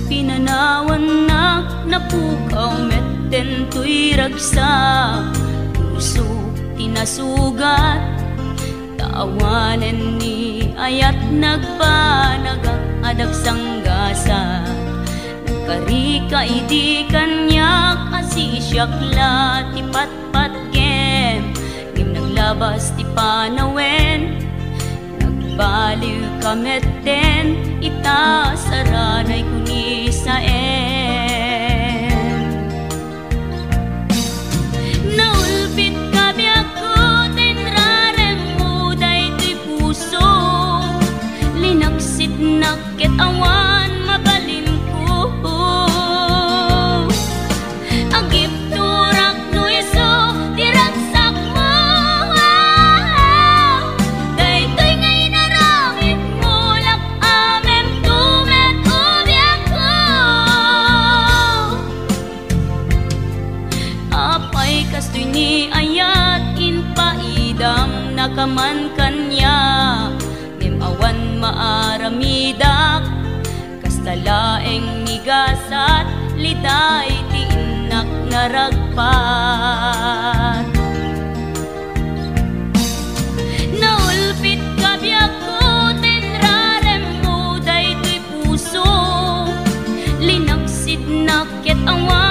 pinanawan napukaw metten tuy ragsa puso tinasugat taawanen ni ayat nagpanagak adag sanggasa nagkarika idi kanyak asisyakla ti patpat gem ngim naglabas ti panawen nagbaliw kametten ita saranay kuni sa naulpit kabiyak ko tenrarem mo daytoy puso linaksit nakit awan mabalin ko agip turak no iso diragsak mo daytoy ngay naramit mo lak amem tumet ubiyak ko apay kastoy ni ayat inpaidam nakaman kanya awan maaramidak kastalaeng nigasat liday ti inak naragpat naulpit kabiyak ko tenrarem mo daytoy puso linaksid nakit awan